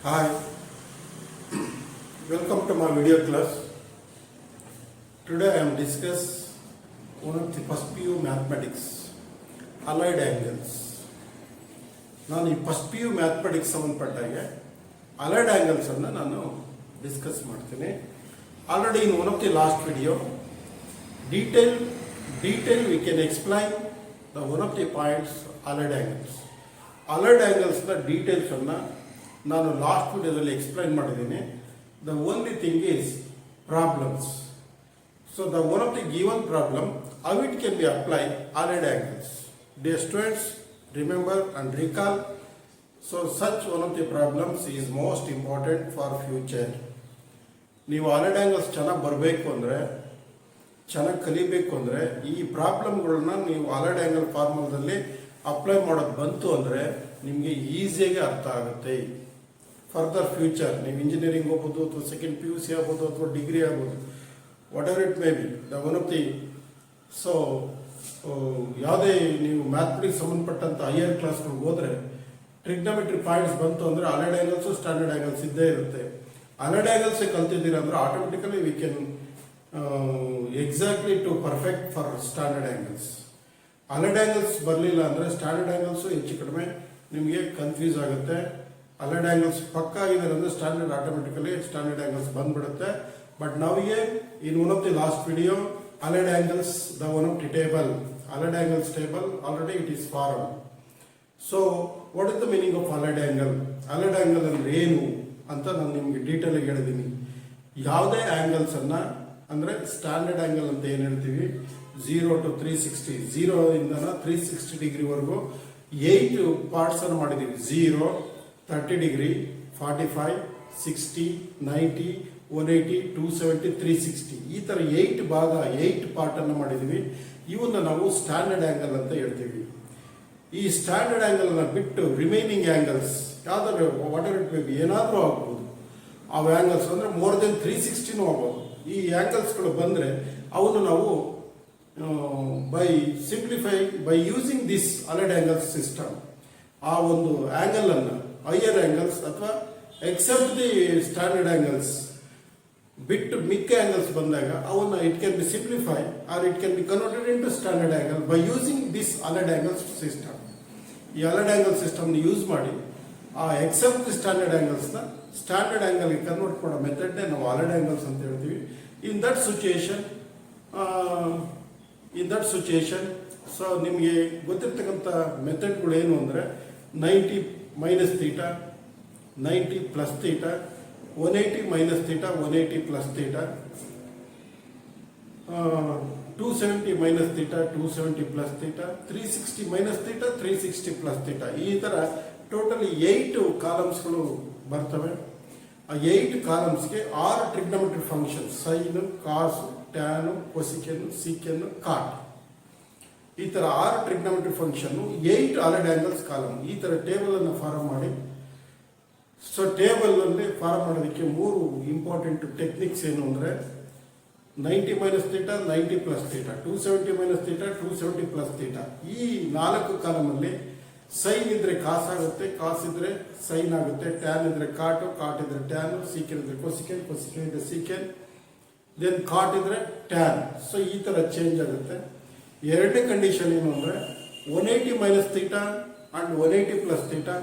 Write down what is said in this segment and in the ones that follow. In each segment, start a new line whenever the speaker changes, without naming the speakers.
Hi, welcome to my video class. Today I am discuss one of the first PU mathematics, allied angles. ನಾನು ಈ first P U mathematics ಸಂಬಂಧಪಟ್ಟಾಗೆ allied angles ಅನ್ನು ನಾನು discuss ಮಾಡ್ತೀನಿ. Already in one of the last video detail we can explain the one of the points allied angles. Allied ಆ್ಯಂಗಲ್ಸ್ನ ಡೀಟೇಲ್ಸನ್ನು ನಾನು last ವಿಡಿಯೋದಲ್ಲಿ ಎಕ್ಸ್ಪ್ಲೈನ್ ಮಾಡಿದ್ದೀನಿ. The only thing is problems. So the one of the given problem how it can be applied allied angles. Dear students, remember and recall. So such one of the problems is most important for future. ನೀವು allied angles ಚೆನ್ನಾಗಿ ಬರಬೇಕು ಅಂದರೆ, ಚೆನ್ನಾಗಿ ಕಲಿಬೇಕು ಅಂದರೆ ಈ ಪ್ರಾಬ್ಲಮ್ಗಳನ್ನ ನೀವು allied angle ಫಾರ್ಮುಲಾದಲ್ಲಿ apply ಮಾಡೋದು ಬಂತು ಅಂದರೆ ನಿಮಗೆ ಈಸಿಯಾಗಿ ಅರ್ಥ ಆಗುತ್ತೆ. ಫರ್ದರ್ ಫ್ಯೂಚರ್ ನೀವು ಇಂಜಿನಿಯರಿಂಗ್ ಹೋಗ್ಬೋದು, ಅಥವಾ ಸೆಕೆಂಡ್ ಪಿ ಯು ಸಿ ಆಗ್ಬೋದು, ಅಥವಾ ಡಿಗ್ರಿ ಆಗ್ಬೋದು, what ever it may be. The one of the so ಯಾವುದೇ ನೀವು ಮ್ಯಾಥಮೆಟಿಕ್ಸ್ ಸಂಬಂಧಪಟ್ಟಂಥ ಹೈಯರ್ ಕ್ಲಾಸ್ಗಳಿಗೆ ಹೋದರೆ ಟ್ರಿಗ್ನೋಮೆಟ್ರಿ ಪಾಯಿಂಟ್ಸ್ ಬಂತು ಅಂದರೆ ಅಲೈಡ್ ಆ್ಯಂಗಲ್ಸು ಸ್ಟ್ಯಾಂಡರ್ಡ್ ಆ್ಯಂಗಲ್ಸ್ ಇದ್ದೇ ಇರುತ್ತೆ. ಅಲೈಡ್ ಆ್ಯಂಗಲ್ಸೇ ಕಲ್ತಿದ್ದೀರಾ ಅಂದರೆ automatically we can exactly to perfect for standard angles. Allied angles ಬರಲಿಲ್ಲ ಅಂದರೆ ಸ್ಟ್ಯಾಂಡರ್ಡ್ ಆ್ಯಂಗಲ್ಸು ಹೆಚ್ಚು ಕಡಿಮೆ ನಿಮಗೆ ಕನ್ಫ್ಯೂಸ್ ಆಗುತ್ತೆ. ಅಲೈಡ್ ಆ್ಯಂಗಲ್ಸ್ ಪಕ್ಕ ಆಗಿದ್ದಾರೆ ಅಂದರೆ ಸ್ಟ್ಯಾಂಡರ್ಡ್ ಆಟೋಮೆಟಿಕಲಿ ಸ್ಟ್ಯಾಂಡರ್ಡ್ ಆ್ಯಂಗಲ್ಸ್ ಬಂದ್ಬಿಡುತ್ತೆ. ಬಟ್ ನಾವಿಗೆ in one of the last video allied angles, the one of the table, allied angles table, already it is formed. So what is the meaning of allied angle? Allied angle ಅಂದ್ರೆ ಏನು ಅಂತ ನಾನು ನಿಮಗೆ detail ಆಗಿ ಹೇಳಿದ್ದೀನಿ. ಯಾವುದೇ angles ಅನ್ನ ಅಂದ್ರೆ ಸ್ಟ್ಯಾಂಡರ್ಡ್ ಆಂಗಲ್ ಅಂತ ಏನು ಹೇಳ್ತೀವಿ, 0 to 360, 0 ಇಂದ 360 ಡಿಗ್ರಿ ವರೆಗೂ 8 ಪಾರ್ಟ್ಸ್ ಅನ್ನು ಮಾಡಿದೀವಿ. 0, 30 ಡಿಗ್ರಿ, 45, 60, 90, 180, 270, 360 ಈ ಥರ 8 ಭಾಗ 8 ಪಾರ್ಟನ್ನು ಮಾಡಿದ್ದೀವಿ. ಇವನ್ನ ನಾವು ಸ್ಟ್ಯಾಂಡರ್ಡ್ ಆ್ಯಂಗಲ್ ಅಂತ ಹೇಳ್ತೀವಿ. ಈ ಸ್ಟ್ಯಾಂಡರ್ಡ್ ಆ್ಯಂಗಲ್ನ ಬಿಟ್ಟು ರಿಮೈನಿಂಗ್ ಆ್ಯಂಗಲ್ಸ್ ಯಾವ್ದಾದ್ರು what ever it may be ಏನಾದರೂ ಆಗ್ಬೋದು. ಆ ಆ್ಯಂಗಲ್ಸ್ ಅಂದರೆ ಮೋರ್ ದೆನ್ 360ನೂ ಆಗ್ಬೋದು. ಈ ಆ್ಯಂಗಲ್ಸ್ಗಳು ಬಂದರೆ ಅವನ್ನು ನಾವು by using this allied angles system ಆ ಒಂದು ಆ್ಯಂಗಲನ್ನು ಹೈಯರ್ ಆ್ಯಂಗಲ್ಸ್ ಅಥವಾ ಎಕ್ಸೆಪ್ಟ್ ದಿ ಸ್ಟ್ಯಾಂಡರ್ಡ್ ಆ್ಯಂಗಲ್ಸ್ ಬಿಟ್ಟು ಮಿಕ್ಕ ಆ್ಯಂಗಲ್ಸ್ ಬಂದಾಗ ಅವನ್ನ it can be simplify or it can be converted into standard angle by using this allied angles system. ಈ allied angle ಸಿಸ್ಟಮ್ನ ಯೂಸ್ ಮಾಡಿ ಆ ಎಕ್ಸೆಪ್ಟ್ ದಿ ಸ್ಟ್ಯಾಂಡರ್ಡ್ ಆ್ಯಂಗಲ್ಸ್ನ ಸ್ಟ್ಯಾಂಡರ್ಡ್ ಆ್ಯಂಗಲ್ಗೆ ಕನ್ವರ್ಟ್ ಮಾಡೋ ಮೆಥಡ್ನೇ ನಾವು ಅಲೈಡ್ ಆ್ಯಂಗಲ್ಸ್ ಅಂತ ಹೇಳ್ತೀವಿ. ಇನ್ ದಟ್ ಸಿಚುಯೇಷನ್ ಸೊ ನಿಮಗೆ ಗೊತ್ತಿರ್ತಕ್ಕಂಥ ಮೆಥಡ್ಗಳು ಏನು ಅಂದರೆ 90 minus theta, 90 plus theta, 180 minus theta, 180 plus theta, 270 minus theta, 270 plus theta, 360 minus theta, 360 plus theta. ಈ ಥರ ಟೋಟಲಿ 8 ಕಾಲಮ್ಸ್ಗಳು ಬರ್ತವೆ. ಆ 8 ಕಾಲಮ್ಸ್ಗೆ 6 ಟ್ರಿಗ್ನೋಮೆಟ್ರಿ ಫಂಕ್ಷನ್ಸ್, ಸೈನು, ಕಾಸು, ಟ್ಯಾನು, ಕೊಸಿಕೆನು, ಸೀಕೆನು, ಕಾಟ್, ಈ ಥರ 6 trigonometry function 8 allied angles column. ಈ ಥರ ಟೇಬಲನ್ನು ಫಾರ್ಮ್ ಮಾಡಿ. ಸೊ ಟೇಬಲಲ್ಲಿ ಫಾರ್ಮ್ ಮಾಡೋದಕ್ಕೆ 3 ಇಂಪಾರ್ಟೆಂಟ್ ಟೆಕ್ನಿಕ್ಸ್ ಏನು ಅಂದರೆ 90 minus theta, 90 plus theta, 270 minus theta, 270 plus theta. ಈ 4 ಕಾಲಮಲ್ಲಿ ಸೈನ್ ಇದ್ರೆ ಕಾಸ್ ಆಗುತ್ತೆ, ಕಾಸ್ ಇದ್ರೆ ಸೈನ್ ಆಗುತ್ತೆ, ಟ್ಯಾನ್ ಇದ್ರೆ ಕಾಟು, ಕಾಟ್ ಇದ್ರೆ ಟ್ಯಾನು, ಸೀಕೆನ್ ಇದ್ರೆ ಕೊಸಿಕೆನ್, ಕೊಸಿಕೆನ್ ಇದ್ರೆ ಸೀಕೆನ್, ದೆನ್ ಕಾಟ್ ಇದ್ರೆ ಟ್ಯಾನ್. ಸೊ ಈ ಥರ ಚೇಂಜ್ ಆಗುತ್ತೆ. ಎರಡನೇ ಕಂಡೀಷನ್ ಏನು ಅಂದರೆ 180 minus theta and 180 plus theta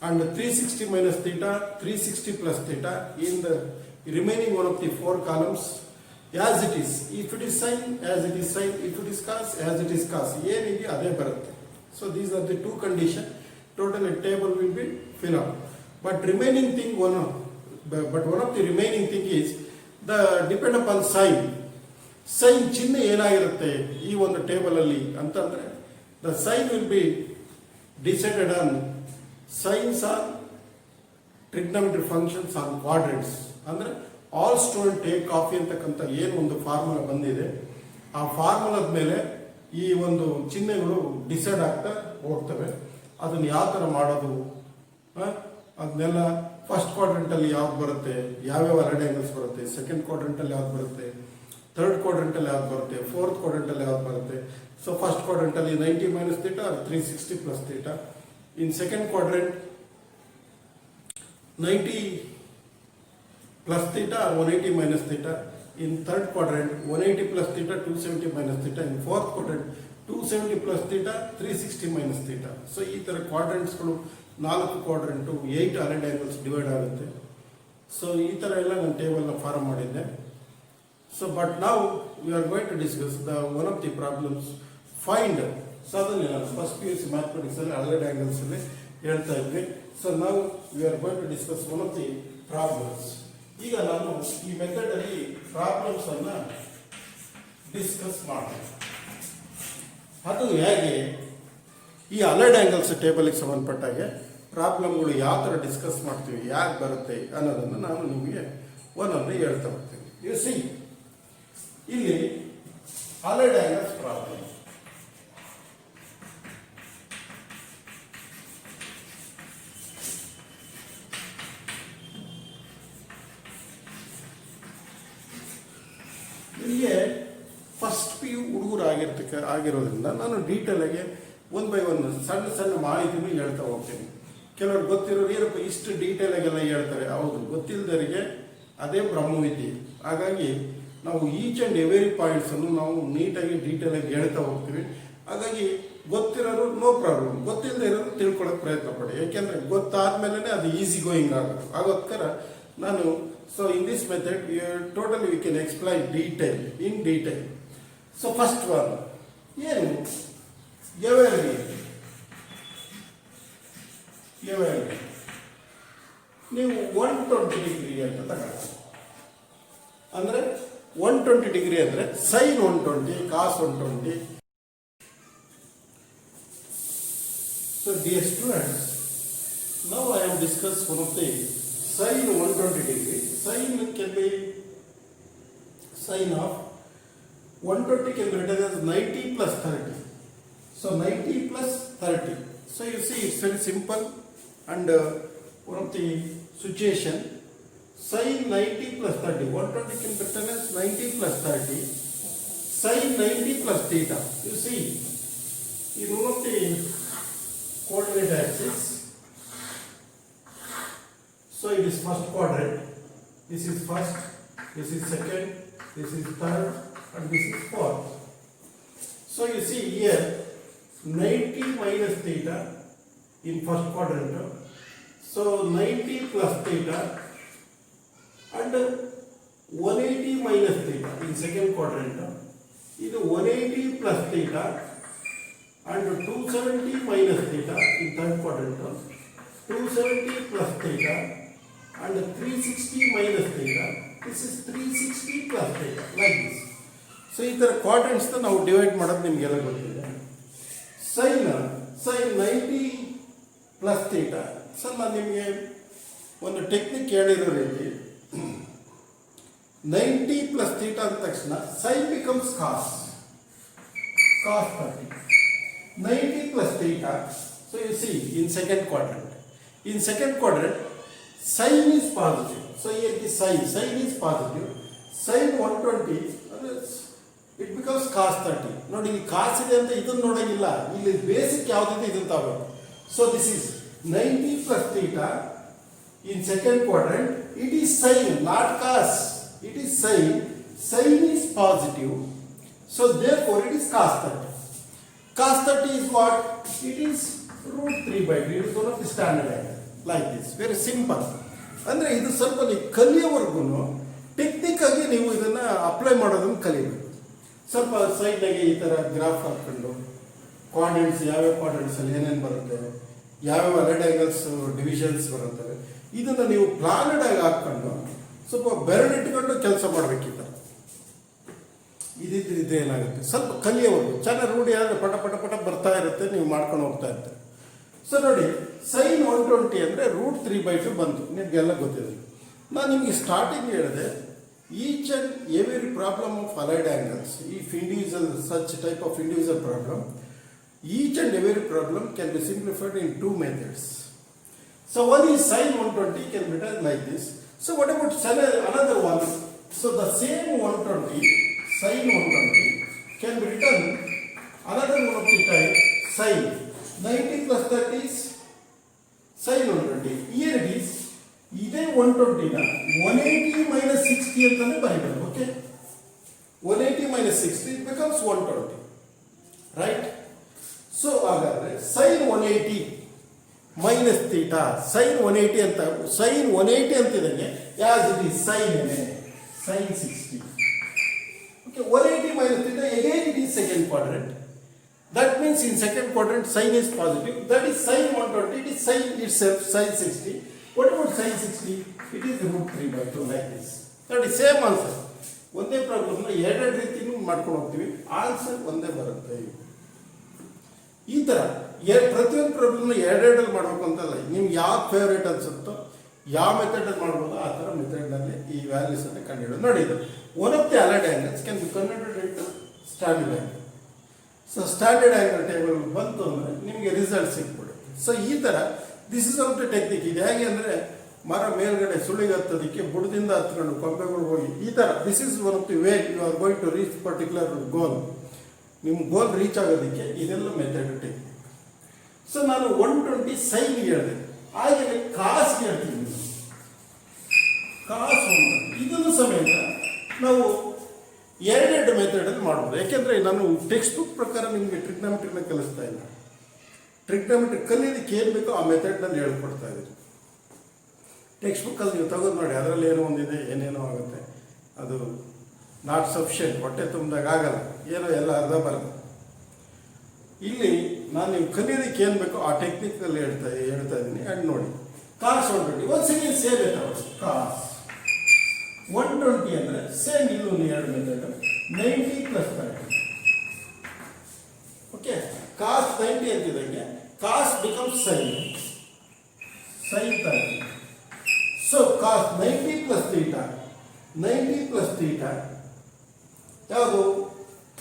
and 360 minus theta, 360 plus theta in the remaining one of the 4 columns as it is. If it is sin, as it is sin. If it is cos, as it is cos. ಏನಿದೆ ಅದೇ ಬರುತ್ತೆ. So these are the 2 conditions. Total a table will be fill up. But one of the remaining thing is the depend upon sign. Sign ಚಿಹ್ನೆ ಏನಾಗಿರುತ್ತೆ ಈ ಒಂದು table ಅಲ್ಲಿ ಅಂತಂದ್ರೆ the sign will be decided on signs are trigonometry functions on quadrants. ಅಂದರೆ all student take coffee ಅಂತಕ್ಕಂಥ ಏನು ಒಂದು ಫಾರ್ಮುಲಾ ಬಂದಿದೆ ಆ ಫಾರ್ಮುಲಾದ ಮೇಲೆ ಈ ಒಂದು ಚಿಹ್ನೆಗಳು ಡಿಸೈಡ್ ಆಗ್ತಾ ಹೋಗ್ತವೆ. ಅದನ್ನು ಯಾವ ಥರ ಮಾಡೋದು ಅದನ್ನೆಲ್ಲ ಫಸ್ಟ್ ಕ್ವಾಡ್ರೆಂಟಲ್ಲಿ ಯಾವ್ದು ಬರುತ್ತೆ, ಯಾವ್ಯಾವ ಅಲೈಡ್ ಆ್ಯಂಗಲ್ಸ್ ಬರುತ್ತೆ, ಸೆಕೆಂಡ್ ಕ್ವಾಡ್ರೆಂಟಲ್ಲಿ ಯಾವ್ದು ಬರುತ್ತೆ, ಥರ್ಡ್ ಕ್ವಾಡ್ರೆಂಟಲ್ಲಿ ಯಾವ್ದು ಬರುತ್ತೆ, ಫೋರ್ತ್ ಕ್ವಾಡ್ರೆಂಟಲ್ಲಿ ಯಾವ್ದು ಬರುತ್ತೆ. ಸೊ ಫಸ್ಟ್ ಕ್ವಾಡ್ರೆಂಟಲ್ಲಿ 90 minus theta, 360 plus theta. In second quadrant 90 plus theta or 180 minus theta. In third quadrant, 180 plus theta, 270 minus theta. In fourth quadrant, 270 plus theta, 360 minus theta. So ಈ ಥರ ಕ್ವಾಡ್ರೆಂಟ್ಸ್ಗಳು 4 quadrant 8 allied angles divide ಆಗುತ್ತೆ. So ಈ ಥರ ಎಲ್ಲ ನಾನು ಟೇಬಲ್ನ form ಮಾಡಿದ್ದೆ. ಸೊ ಬಟ್ ನಾವು we are going to discuss one of the problems find. So ಅದನ್ನೇ ನಾನು ಫಸ್ಟ್ PUC ಮ್ಯಾಥಮೆಟಿಕ್ಸಲ್ಲಿ ಅಲೈಡ್ ಆಂಗಲ್ಸಲ್ಲಿ ಹೇಳ್ತಾ ಇದ್ವಿ. ಸೊ ನಾವು we are going to discuss one of the problems. ಈಗ ನಾನು ಈ ಮೆಥಡಲ್ಲಿ ಪ್ರಾಬ್ಲಮ್ಸ್ ಅನ್ನ ಡಿಸ್ಕಸ್ ಮಾಡ್ತೀನಿ. ಅದು ಹೇಗೆ ಈ ಅಲೈಡ್ ಆಂಗಲ್ಸ್ ಟೇಬಲ್ಗೆ ಸಂಬಂಧಪಟ್ಟಾಗೆ ಪ್ರಾಬ್ಲಮ್ಗಳು ಯಾವ ಥರ ಡಿಸ್ಕಸ್ ಮಾಡ್ತೀವಿ, ಯಾಕೆ ಬರುತ್ತೆ ಅನ್ನೋದನ್ನು ನಾನು ನಿಮಗೆ ಒಂದೊಂದು ಹೇಳ್ತಾ ಹೋಗ್ತೀನಿ. ಯು ಸಿ ಇಲ್ಲಿ ಅಲೈಡ್ ಆಂಗಲ್ಸ್ ಪ್ರಾಬ್ಲಮ್. ಇಲ್ಲಿಗೆ ಫಸ್ಟ್ PU ಹುಡುಗರು ಆಗಿರೋದ್ರಿಂದ ನಾನು ಡೀಟೇಲಾಗಿ ಒನ್ ಬೈ ಒನ್ ಸಣ್ಣ ಸಣ್ಣ ಮಾಹಿತಿನೂ ಹೇಳ್ತಾ ಹೋಗ್ತೀನಿ. ಕೆಲವರು ಗೊತ್ತಿರೋರು ಏನಪ್ಪ ಇಷ್ಟು ಡೀಟೇಲಾಗೆಲ್ಲ ಹೇಳ್ತಾರೆ. ಹೌದು, ಗೊತ್ತಿಲ್ಲದವರಿಗೆ ಅದೇ ಬ್ರಹ್ಮವಿದ್ಯೆ. ಹಾಗಾಗಿ ನಾವು ಈಚ್ ಆ್ಯಂಡ್ ಎವರಿ ಪಾಯಿಂಟ್ಸನ್ನು ನಾವು ನೀಟಾಗಿ ಡೀಟೇಲಾಗಿ ಹೇಳ್ತಾ ಹೋಗ್ತೀವಿ. ಹಾಗಾಗಿ ಗೊತ್ತಿರೋರು ನೋ ಪ್ರಾಬ್ಲಮ್, ಗೊತ್ತಿಲ್ಲದೆ ಇರೋರು ತಿಳ್ಕೊಳ್ಳೋಕೆ ಪ್ರಯತ್ನ ಪಡಿ. ಯಾಕೆಂದರೆ ಗೊತ್ತಾದ್ಮೇಲೆ ಅದು ಈಸಿ ಗೋಯಿಂಗ್ ಆಗುತ್ತೆ. ಆಗೋಸ್ಕರ ನಾನು so in this method totally we can explain in detail. So first one ಏನು ಎವರಿ ನೀವು 120 ಡಿಗ್ರಿ ಅಂತ ತಗೊಳ್ಳಿ. ಅಂದರೆ 120 ಡಿಗ್ರಿ ಅಂದರೆ sine 120, cos 120. So dear students, now I am discuss one of the sin 120 degree. Sin can be sin of 120 can be written as 90 plus 30. So 90 plus 30. So you see it's very simple, and one of the situation sin 90 plus 30. 120 can be written as 90 plus 30. Sin 90 plus theta. You see in one of the coordinate axis. So it is first quadrant, this is first, this is second, this is third, and this is fourth. So you see here 90 minus theta in first quadrant, so 90 plus theta, and 180 minus theta in second quadrant, it is 180 plus theta, and 270 minus theta in third quadrant, 270 plus theta, and 360 minus theta. This is 360 plus theta, like this. So ಈ ಥರ ಕ್ವಾಡ್ರೆಂಟ್ಸ್ ನಾವು divide ಮಾಡೋದು ನಿಮಗೆಲ್ಲ ಗೊತ್ತಿದೆ. Sign 90 plus theta. So ನಾನು ನಿಮಗೆ ಒಂದು technique ಹೇಳಿರೋ ರೀತಿ 90 ಪ್ಲಸ್ ಥೀಟಾ ಅಂದ ತಕ್ಷಣ sine becomes cos 30. 90 plus theta. So you see in second quadrant. In second quadrant, sin is positive. So here the sin is positive. Sin 120, it becomes cos 30. ನೋಡಿ ಇಲ್ಲಿ ಕಾಸ್ ಇದೆ ಅಂತ ಇದನ್ನು ನೋಡಂಗಿಲ್ಲ, ಇಲ್ಲಿ ಬೇಸಿಕ್ ಯಾವುದಿದೆ ಇದನ್ನು ತಗೋಬೇಕು. So this is 90 plus theta in second quadrant. It is sin, not cos. It is sin. Sin is positive. So therefore it is cos 30. Cos 30 is what? It is root 3/3. It is one of the standard angle. Like this, very simple. ಅಂದರೆ ಇದು ಸ್ವಲ್ಪ ನೀವು ಕಲಿಯೋವರೆಗೂ technique ಆಗಿ ನೀವು ಇದನ್ನು apply ಮಾಡೋದನ್ನು ಕಲಿಬೇಕು. ಸ್ವಲ್ಪ ಸೈಡ್ನಾಗೆ ಈ ಥರ ಗ್ರಾಫ್ ಹಾಕ್ಕೊಂಡು ಕ್ವಾಡ್ರೆಂಟ್ಸ್, ಯಾವ್ಯಾವ ಕ್ವಾಡ್ರೆಂಟ್ಸಲ್ಲಿ ಏನೇನು ಬರುತ್ತೆ, ಯಾವ್ಯಾವ ಅಲೈಡ್ ಆಂಗಲ್ಸ್ ಡಿವಿಷನ್ಸ್ ಬರುತ್ತವೆ, ಇದನ್ನು ನೀವು ಪ್ಲಾನೆಡ್ ಆಗಿ ಹಾಕ್ಕೊಂಡು ಸ್ವಲ್ಪ ಬೆರಳಿಟ್ಕೊಂಡು ಕೆಲಸ ಮಾಡಬೇಕಿತ್ತ. ಇದಿದ್ರೆ ಏನಾಗುತ್ತೆ, ಸ್ವಲ್ಪ ಕಲಿಯೋವರೆಗೂ ಚೆನ್ನಾಗಿ ರೂಢಿ ಆದರೆ ಪಟ ಪಟ ಪಟ ಬರ್ತಾ ಇರುತ್ತೆ, ನೀವು ಮಾಡ್ಕೊಂಡು ಹೋಗ್ತಾ ಇರ್ತೀರಿ. ಸೊ ನೋಡಿ, ಸೈನ್ 120 ಅಂದರೆ ರೂಟ್ 3/2 ಬಂತು, ನಿಮಗೆಲ್ಲ ಗೊತ್ತಿದೆ. ನಾನು ನಿಮಗೆ ಸ್ಟಾರ್ಟಿಂಗ್ ಹೇಳಿದೆ, each and every problem of allied angles, if individual such type of individual problem, each and every problem can be simplified in 2 methods. So one is sine 120 can be written like this. So what about another one? So the same 120, sin 120 can be written another one of the type sin 90 plus 30 is sin 120. Here it is 120 ನ 180 minus 60 ಅಂತಾನೆ ಬರೀಬೇಕು. Okay, 180 minus 60 it becomes 120, right? So ಹಾಗಾದ್ರೆ sin 180 minus theta, sin 180 ಅಂತ, sin 180 ಅಂತಿದಂಗೆ as it is sin sin 60. Okay, 180 minus theta, again it is second quadrant. That means in second quadrant sin is positive, that is sin 120, it is sin itself sin 60. What about sin 60? It is root 3/2 like this. That is same answer. ಒಂದೇ ಪ್ರಾಬ್ಲಮ್ನ ಎರಡು ರೀತಿನೂ ಮಾಡ್ಕೊಂಡು ಹೋಗ್ತೀವಿ, answer ಒಂದೇ ಬರುತ್ತೆ. ಈ ಥರ ಪ್ರತಿಯೊಂದು ಪ್ರಾಬ್ಲಮ್ನ ಎರಡೆರಡಲ್ಲಿ ಮಾಡಬೇಕು ಅಂತಲ್ಲ, ನಿಮ್ಗೆ ಯಾವ ಫೇವ್ರೇಟ್ ಅನ್ಸುತ್ತೋ ಯಾವ ಮೆಥಡಲ್ಲಿ ಮಾಡ್ಬೋದು ಆ ಥರ ಮೆಥಡ್ನಲ್ಲಿ ಈ ವ್ಯಾಲ್ಯೂಸನ್ನು ಕಂಡುಹಿಡಿಯೋದು. ನೋಡಿ, ಇದು one of the allied angles can be converted into standard angle. So standard angle table ಬಂತು ಅಂದರೆ ನಿಮಗೆ ರಿಸಲ್ಟ್ ಸಿಕ್ಬಿಡುತ್ತೆ. ಸೊ ಈ ಥರ this is of the technique. ಇದು ಹೇಗೆ ಅಂದರೆ ಮರ ಮೇಲ್ಗಡೆ ಸುಳಿಗೆ ಹತ್ತೋದಕ್ಕೆ ಬುಡದಿಂದ ಹತ್ಕೊಂಡು ಕೊಂಬೆಗಳು ಹೋಗಿ ಈ ಥರ, this is one of the way you are going to reach particular goal. ನಿಮ್ಮ ಗೋಲ್ ರೀಚ್ ಆಗೋದಕ್ಕೆ ಇದೆಲ್ಲ ಮೆಥಡ್ ಟೆಕ್ನಿಕ್. ಸೊ ನಾನು 120 ಸೈನ್ ಹೇಳಿದೆ, ಹಾಗೆಯೇ ಕಾಸ್ ಹೇಳ್ತೀನಿ. ಕಾಸ್ 120 ಇದನ್ನು ಸಮೇತ ನಾವು ಎರಡೆರಡು ಮೆಥಡಲ್ಲಿ ಮಾಡ್ಬೋದು. ಯಾಕೆಂದರೆ ನಾನು ಟೆಕ್ಸ್ಟ್ ಬುಕ್ ಪ್ರಕಾರ ನಿಮಗೆ ಟ್ರಿಗ್ನೋಮೆಟ್ರಿನ ಕಲಿಸ್ತಾ ಇಲ್ಲ. ಟ್ರಿಗ್ನೋಮೆಟ್ರಿ ಕಲಿಯೋದಕ್ಕೆ ಏನು ಬೇಕೋ ಆ ಮೆಥಡ್ನಲ್ಲಿ ಹೇಳ್ಕೊಡ್ತಾ ಇದ್ದೀನಿ. ಟೆಕ್ಸ್ಟ್ ಬುಕ್ಕಲ್ಲಿ ನೀವು ತಗೋದು ನೋಡಿ, ಅದರಲ್ಲಿ ಏನೋ ಒಂದಿದೆ, ಏನೇನೋ ಆಗುತ್ತೆ, ಅದು ನಾಟ್ ಸಫಿಷಿಯೆಂಟ್, ಹೊಟ್ಟೆ ತುಂಬಿದಾಗ ಆಗಲ್ಲ, ಏನೋ ಎಲ್ಲ ಅರ್ಧ ಬರಲ್ಲ. ಇಲ್ಲಿ ನಾನು ನೀವು ಕಲಿಯೋದಕ್ಕೆ ಏನು ಬೇಕೋ ಆ ಟೆಕ್ನಿಕಲ್ಲಿ ಹೇಳ್ತಾ ಇದ್ದೀನಿ. ಆ್ಯಂಡ್ ನೋಡಿ, ಕಾಸ್ 120 ಒಂದು ಸೆಕೆಂಡ್ ಸೇವ್ ಇರ್ತಾವೆ. ಕಾಸ್ 120 ಅಂದರೆ ಸೇಮ್ ಇದು ಎರಡು ಮೆಥಡ್, 90 ಪ್ಲಸ್ 30. ಓಕೆ, ಕಾಸ್ 90 ಅಂತಿದಂಗೆ cos becomes sine 30. So cos 90 plus theta, 90 plus theta ಯಾವುದು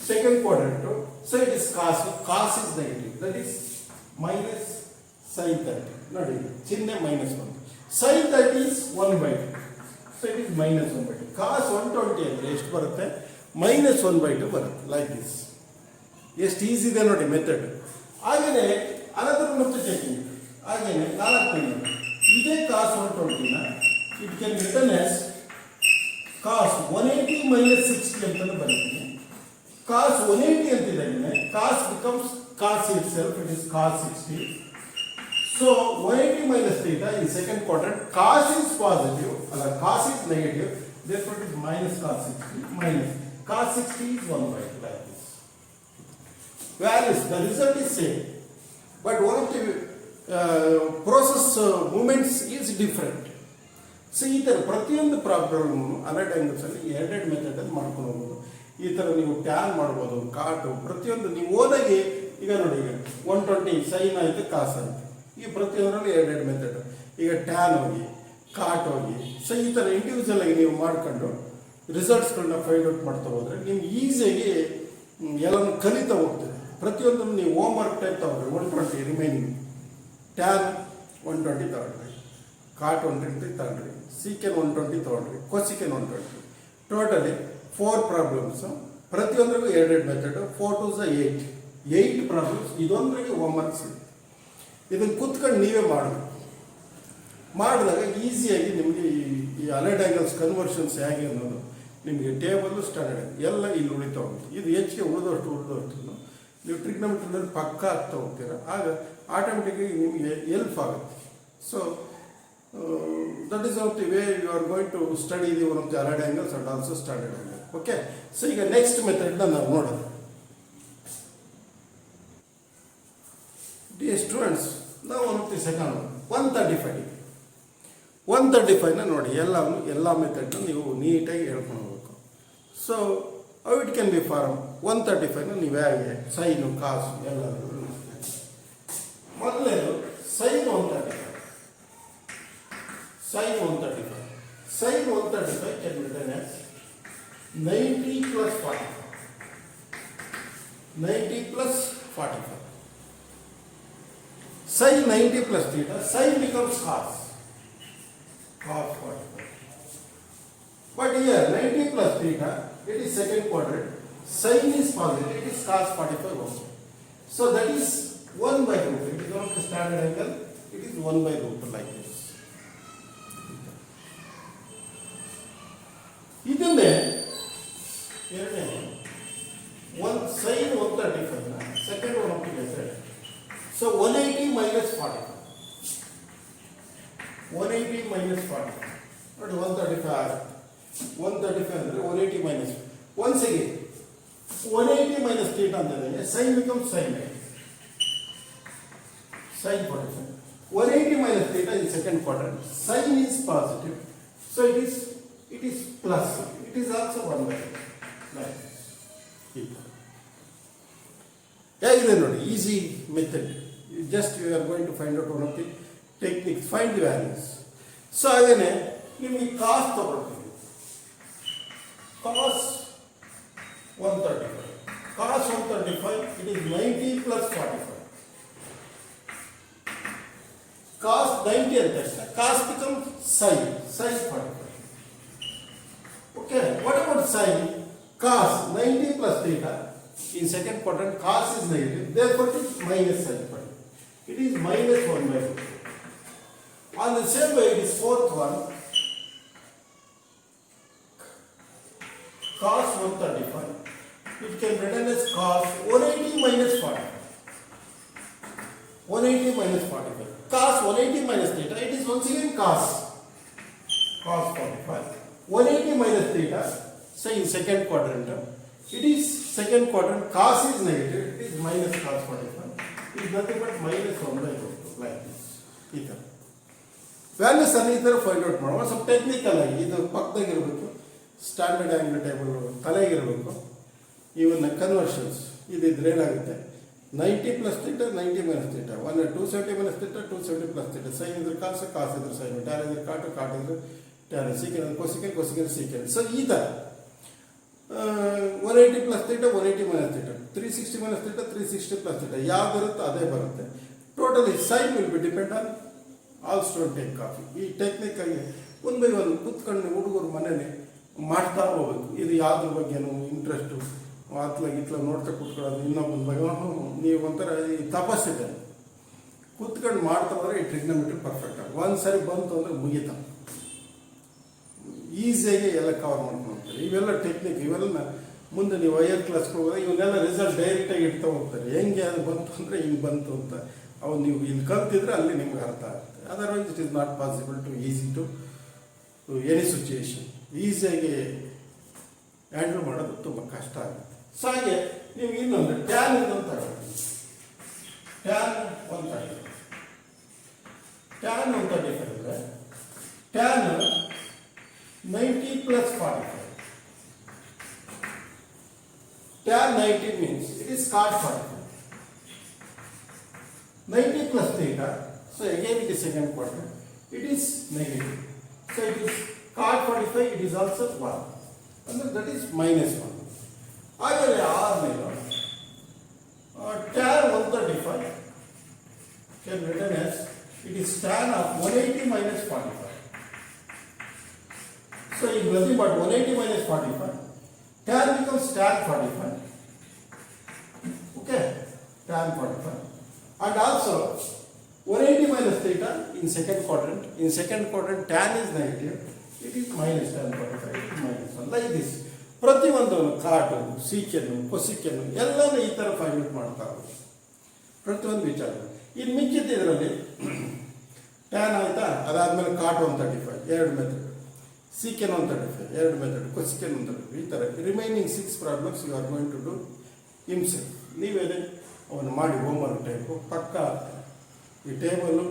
second quadrant. So it is cos, cos is negative, that is minus sine 30. ನೋಡಿ, ಚಿಹ್ನೆ ಮೈನಸ್ ಬಂತು. Sine 30 is 1/2, so it is minus 1/2. Cos 120 ಅಂದರೆ ಎಷ್ಟು ಬರುತ್ತೆ? Minus 1/2 ಬರುತ್ತೆ. Like this. ಎಷ್ಟು easy ಇದೆ ನೋಡಿ ಮೆಥಡ್. ಹಾಗೆಯೇ ಅನದರ್ ಮತ್ತೆ ಟೆಕ್ನಿಕ್, ಹಾಗೆಯೇ 4 ಇದೇ ಕಾಸ್ 120ನ it can return as cos 180 minus 60 ಅಂತಲೂ ಬರೀತೀನಿ. ಕಾಸ್ 180 ಅಂತಿದ್ದಾನೆ, cos becomes cos itself, it is cos 60. So 180 minus theta in second quadrant, cos is positive ಅಲ್ಲ, cos is negative, therefore it is minus cos 60, minus cos 60 is 1/2 like this. Values, the result is same, but one of the process movements is different. So ಈ ಥರ ಪ್ರತಿಯೊಂದು problem allied ಆ್ಯಂಗಲ್ಸಲ್ಲಿ ಎರಡೆರಡು ಮೆಥಡಲ್ಲಿ ಮಾಡ್ಕೊಂಡು ಹೋಗ್ಬೋದು. ಈ ಥರ ನೀವು ಟ್ಯಾನ್ ಮಾಡ್ಬೋದು, ಕಾಟು, ಪ್ರತಿಯೊಂದು ನೀವು ಓದಾಗಿ. ಈಗ ನೋಡಿ, ಈಗ 120 ಸೈನ್ ಆಯಿತು, ಕಾಸ್ ಆಯಿತು, ಈ ಪ್ರತಿಯೊಂದರಲ್ಲಿ ಎರಡೆರಡು ಮೆಥಡ್. ಈಗ ಟ್ಯಾನ್ ಹೋಗಿ, ಕಾಟ್ ಹೋಗಿ, ಸೊ ಈ ಥರ ಇಂಡಿವಿಜುವಲ್ ಆಗಿ ನೀವು ಮಾಡ್ಕೊಂಡು ರಿಸಲ್ಟ್ಸ್ಗಳನ್ನ ಫೈಂಡ್ ಔಟ್ ಮಾಡ್ತಾ ಹೋದರೆ ನಿಮ್ಗೆ ಈಸಿಯಾಗಿ ಎಲ್ಲನೂ ಕಲಿತಾ ಹೋಗ್ತದೆ. ಪ್ರತಿಯೊಂದನ್ನು ನೀವು ಹೋಮ್ ವರ್ಕ್ ಟೈಪ್ ತಗೊಂಡ್ರಿ, 120 ರಿಮೈನಿಂಗ್, ಟ್ಯಾನ್ 120 ತಗೊಂಡ್ರಿ, ಕಾಟ್ 120 ತಗೊಂಡ್ರಿ, ಸೀಕೆನ್ 120 ತಗೊಂಡ್ರಿ, ಕೊಸಿಕೆನ್ 120, ಟೋಟಲಿ 4 ಪ್ರಾಬ್ಲಮ್ಸು. ಪ್ರತಿಯೊಂದರಿಗೂ ಎರಡೆರಡು ಮೆಥಡು, 4 2s 8 ಪ್ರಾಬ್ಲಮ್ಸ್. ಇದೊಂದರಿಗೆ ಹೋಮ್ ವರ್ಕ್ಸ್ ಇದೆ. ಇದನ್ನು ಕೂತ್ಕೊಂಡು ನೀವೇ ಮಾಡಬೇಕು. ಮಾಡಿದಾಗ ಈಸಿಯಾಗಿ ನಿಮಗೆ ಈ ಅಲೈಡ್ ಆ್ಯಂಗಲ್ಸ್ ಕನ್ವರ್ಷನ್ಸ್ ಹೇಗೆ ಅನ್ನೋದು ನಿಮಗೆ ಟೇಬಲ್ಲು ಸ್ಟ್ಯಾಂಡರ್ಡ್ ಎಲ್ಲ ಇಲ್ಲಿ ಉಳಿತಾ ಹೋಗುತ್ತೆ. ಇದು ಹೆಚ್ಚಿಗೆ ಉಳಿದಷ್ಟು ನೀವು ಟ್ರಿಗ್ನೋಮೆಟ್ರಿನಲ್ಲಿ ಪಕ್ಕ ಆಗ್ತಾ ಹೋಗ್ತೀರಾ, ಆಗ ಆಟೋಮೆಟಿಕ್ಕಾಗಿ ನಿಮಗೆ ಹೆಲ್ಪ್ ಆಗುತ್ತೆ. So that is of the way you are going to study the one of the allied angles and also standard angle. Okay, so ಈಗ ನೆಕ್ಸ್ಟ್ ಮೆಥಡ್ನ ನಾವು ನೋಡೋದು. ಡಿಯರ್ ಸ್ಟೂಡೆಂಟ್ಸ್, ನಾವು ಒನ್ ಆಫ್ ದಿ ಸೆಕೆಂಡ್ 135ನ ನೋಡಿ, ಎಲ್ಲ ಮೆಥಡ್ನ ನೀವು ನೀಟಾಗಿ ಹೇಳ್ಕೊಂಡು ಹೋಗ್ಬೇಕು. So how it can be form 135ನ ನೀವು ಹೇಗೆ ಸೈನು ಕಾಸು ಎಲ್ಲರೂ ಮೊದಲೇದು sine 135. Sin 135 can be written as 90 plus 45. 90 plus 45. Sin 90 plus theta, sin becomes cos 45. But here 90 plus theta, it is second quadrant. Sin is positive, it is cos 45 also. So that is 1/√. It is not the standard angle, it is 1/√, like this. ಇನ್ನೊಂದೇ ಎರಡನೇ one sin 135 second one of the method. So 180 minus 45. 180 minus 40. Not 135. 135 ಅಂದರೆ 180 minus. Once again, 180 minus theta ಅಂದರೆ sin becomes sin 90. Sin 45. 180 minus theta in second quadrant. Sin is positive. So it is plus. It is also 1 by 9. ಹೇಗಿದೆ ನೋಡಿ, easy method. Just you are going to find out one of the technique, find the values. So ಹಾಗೇನೆ ನಿಮಗೆ cos ತಗೊಳ್ತೀವಿ. Cos 135. Cos 135 it is 90 plus 45. Cos 90 ಅಂತ ತಕ್ಷಣ cos become sine 45. Okay, what about sine? Cos 90 plus theta in second quadrant, cos is negative, therefore it is minus sin 45. It is minus 1 by 4. On the same way, it is fourth one, cos 135. It can be written as cos 180 minus 45. 180 minus 45. Cos 180 minus theta, it is once again cos 45. 180 minus theta. So in second quadrant, it is second quadrant, cos is negative, it is minus cos 45. It is nothing but minus 1 by 4, like this. Either. Values are either find out more. Some technical ಆಗಿ ಇದು ಪಕ್ಕದಾಗಿರಬೇಕು, standard angle table ತಲೆಗಿರಬೇಕು. ಇವನ್ನ conversions ಇದಿದ್ರೆ ಏನಾಗುತ್ತೆ, 90 plus theta 90 minus theta, 270 minus theta 270 plus theta, sine ಇದ್ರೆ cos, ಕಾಸ್ ಇದ್ರೆ sign, tan ಇದ್ರೆ ಕಾಟು, ಕಾಟ್ ಇದ್ರೆ tan, secant cosecant, cosecant secant. So ಈ ಥರ 180 plus theta 180 minus theta, 360 minus theta 360 plus theta, ಯಾವ್ದು ಬರುತ್ತೆ ಅದೇ ಬರುತ್ತೆ. Totally sine will be depend on all student take coffee. ಈ ಟೆಕ್ನಿಕ್ ಆಗಿ ಒಂದು ಬೈ ಒಂದು ಕೂತ್ಕೊಂಡು ಹುಡುಗರು ಮನೇಲಿ ಮಾಡ್ತಾ ಹೋಗ್ಬೇಕು. ಇದು ಯಾವ್ದ್ರ ಬಗ್ಗೆನೂ ಇಂಟ್ರೆಸ್ಟು ಇತ್ಲ ನೋಡ್ತಾ ಕೂತ್ಕೊಳ್ಳೋದು, ಇನ್ನೊಬ್ಬನ ಬಗ್ಗೆ ನೀವು ಒಂಥರ ಈ ತಪಸ್ಸಿದೆ, ಕೂತ್ಕೊಂಡು ಮಾಡ್ತಾ ಹೋದ್ರೆ ಈ ಟ್ರಿಗ್ನೋಮೆಟ್ರಿ ಪರ್ಫೆಕ್ಟ್ ಆಗಿ ಒಂದು ಸರಿ ಬಂತು ಅಂದರೆ ಮುಗಿತಾ ಈಸಿಯಾಗಿ ಎಲ್ಲ ಕವರ್ ಮಾಡ್ಕೊಂಡು ಹೋಗ್ತಾರೆ. ಇವೆಲ್ಲ ಟೆಕ್ನಿಕ್, ಇವೆಲ್ಲ ಮುಂದೆ ನೀವು ಹೈಯರ್ ಕ್ಲಾಸ್ಗೆ ಹೋಗೋದು ಇವನ್ನೆಲ್ಲ ರಿಸಲ್ಟ್ ಡೈರೆಕ್ಟಾಗಿ ಇಡ್ತಾ ಹೋಗ್ತಾರೆ. ಹೆಂಗೆ ಅದು ಬಂತು ಅಂದರೆ ಹಿಂಗೆ ಬಂತು ಅಂತ ಅವು ನೀವು ಇಲ್ಲಿ ಕಲ್ತಿದ್ರೆ ಅಲ್ಲಿ ನಿಮ್ಗೆ ಅರ್ಥ ಆಗುತ್ತೆ. Otherwise it is not possible to easy to any situation. ಈಸಿಯಾಗಿ ಹ್ಯಾಂಡಲ್ ಮಾಡೋದು ತುಂಬ ಕಷ್ಟ ಆಗುತ್ತೆ. ಸೊ ಹಾಗೆ ನೀವು ಇನ್ನೊಂದು ಟ್ಯಾನ್ ಅಂತ ತಗೊಳ್ಳಿ. ಟ್ಯಾನ್ 135. ಟ್ಯಾನ್ 135 ಅಂದರೆ tan 90 plus 45. Tan 90 means it is cot 45. 90 plus theta, so again it is second quadrant, it is negative. So it is cot 45, it is also 1. And that is minus 1. Again, tan 135 can be written as it is tan of 180 minus 45. So it is nothing but 180 minus 45. Tan becomes tan 45. Okay, tan 45. And also 180 minus theta in second quadrant. In second quadrant, tan is negative. It is minus tan 45. It is minus 1. Like this. ಪ್ರತಿಯೊಂದು ಕಾಟು, ಸೀಕೆನ್ನು, ಕೊಸಿಕೆನ್ನು ಎಲ್ಲನೂ ಈ ಥರ find out ಮಾಡ್ತಾ ಹೋಗಿ ಪ್ರತಿಯೊಂದು ವಿಚಾರ. ಇನ್ನು ಮಿಕ್ಕಿದ್ದರಲ್ಲಿ ಟ್ಯಾನ್ ಆಯಿತಾ, ಅದಾದಮೇಲೆ ಕಾಟ್ 135 ಎರಡು ಮೆಥಡ್, ಸೀಕೆನ್ 135 ಎರಡು ಮೆಥಡ್, ಕೊಸಿಕೆನ್ 135, ಈ ಥರ remaining 6 problems you are going to do himself. ನೀವೇನೆ ಅವನು ಮಾಡಿ ಹೋಮ್ವರ್ಕ್ ಟೈಪು ಪಕ್ಕ ಈ ಟೇಬಲು,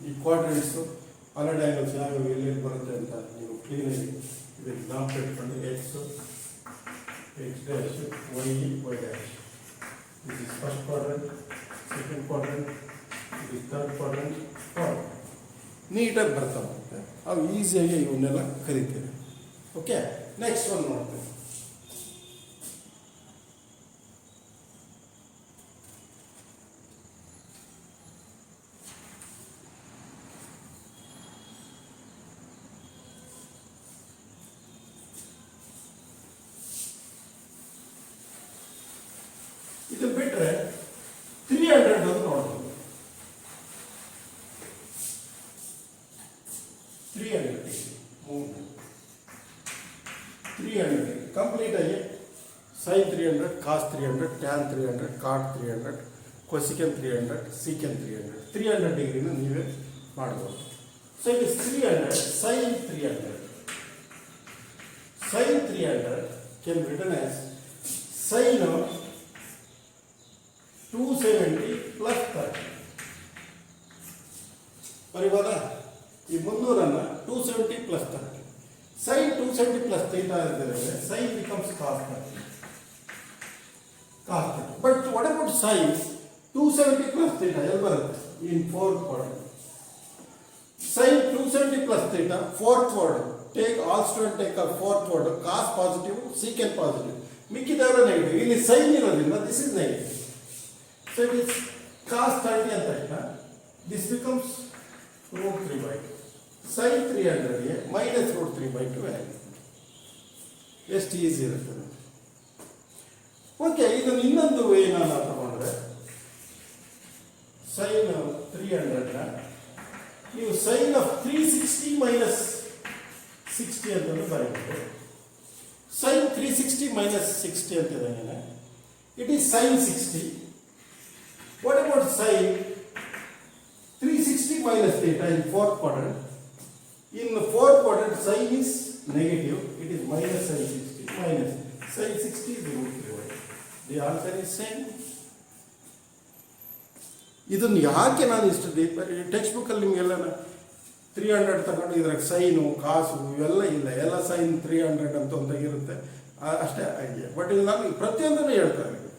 ಈ ಕ್ವಾಡ್ರೆಂಟ್ಸು, ಅಲೈಡ್ ಆ್ಯಂಗಲ್ಸ್ ಯಾವ್ಯಾವ ಎಲ್ಲೆಲ್ಲಿ ಬರುತ್ತೆ ಅಂತ ನೀವು ಕ್ಲೀನಾಗಿ ಇದಕ್ಕೆ ನಾಲ್ಕು ಇಟ್ಕೊಂಡು x, x dash, y dash. This is first quadrant, second quadrant, ಇದು ಥರ್ಡ್ ಕ್ವಾಡ್ರೆಂಟ್, ಫೋರ್ತ್. ನೀಟಾಗಿ ಬರ್ತಾ ಹೋಗುತ್ತೆ. ಅವು ಈಸಿಯಾಗಿ ಇವನ್ನೆಲ್ಲ ಕರಿತೀವಿ. ಓಕೆ, ನೆಕ್ಸ್ಟ್ ಒಂದು ನೋಡ್ತೀವಿ. ಇದು ಬಿಟ್ಟರೆ 300 ಅಂತ ನೋಡ್ಬೋದು. 300 movement. 300, cos 300, tan 300, cot 300, cosecant 300, secant 300. 300 ಡಿಗ್ರಿನ ನೀವೇ ಮಾಡ್ಬೋದು. So it is 300 sin 300. Sin 300 can be written as sin of 270 plus 30. ಬರೀಬೋದಾ? ಈ 300 270 plus 30. Sin 270 plus theta is sin becomes cos 30. Cos 30. But what about sin 270 plus theta? In fourth quadrant. Sin 270 plus theta, fourth quadrant. Take all student take a fourth quadrant. Cos positive, secant positive. ಮಿಕ್ಕಿದವರ negative. ಇಲ್ಲಿ sine ಇರೋದ್ರಿಂದ this is negative. So it is cos 30 ಅಂತ ಆಯ್ತಾ? This becomes √3/2. sin 300 ಗೆ minus √3/2 value. ಎಷ್ಟು easy ಇರುತ್ತದೆ. Okay, ಇದನ್ನು ಇನ್ನೊಂದು ವೇ ನಾನು ತಗೊಂಡ್ರೆ sin 300 ನೀವು sin of 360 minus 60 ಅಂತ ಬರೀಬಹುದು. sin 360 minus 60 ಅಂತ ಇದೆ. It is sin 60. What about sin 360 minus theta in fourth quadrant? In the fourth quadrant, sin is negative. It is minus sin 60. Minus sin 60 is √3/2. The answer is same. ಇದನ್ನು ಯಾಕೆ ನಾನು ಇಷ್ಟು text ಬುಕ್ಕಲ್ಲಿ ನಿಮಗೆಲ್ಲ 300 ತಗೊಂಡು ಇದ್ರಾಗ ಸೈನು ಕಾಸು ಇವೆಲ್ಲ ಇಲ್ಲ, ಎಲ್ಲ ಸೈನ್ 300 ಅಂತ ಇರುತ್ತೆ ಅಷ್ಟೇ ಐಡಿಯಾ. ಬಟ್ ಇಲ್ಲಿ ನಾನು ಪ್ರತಿಯೊಂದನ್ನು ಹೇಳ್ತಾ ಇದ್ದೀನಿ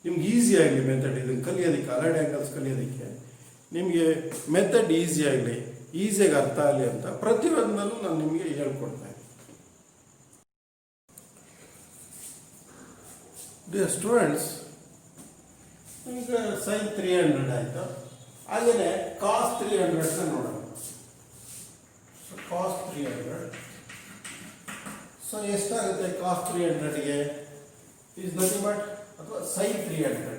ನಿಮ್ಗೆ ಈಸಿ ಆಗಲಿ ಮೆಥಡ್. ಇದನ್ನು ಕಲಿಯೋದಕ್ಕೆ ಅಲೈಡ್ ಆ್ಯಂಗಲ್ಸ್ ಕಲಿಯೋದಕ್ಕೆ ನಿಮಗೆ ಮೆಥಡ್ ಈಸಿ ಆಗಲಿ, ಈಸಿಯಾಗಿ ಅರ್ಥ ಆಗಲಿ ಅಂತ ಪ್ರತಿಯೊಂದನ್ನು ನಾನು ನಿಮಗೆ ಹೇಳ್ಕೊಡ್ತಾ ಇದ್ದೀನಿ. ಡಿಯರ್ ಸ್ಟೂಡೆಂಟ್ಸ್, ಈಗ sin 300 ಆಯಿತು. ಹಾಗೆಯೇ cos 300 ನೋಡೋಣ. cos 300 ಸೊ ಎಷ್ಟಾಗುತ್ತೆ cos 300ಗೆ? ಈಸ್ ನಥಿಂಗ್ ಬಟ್ ಅಥವಾ sin 300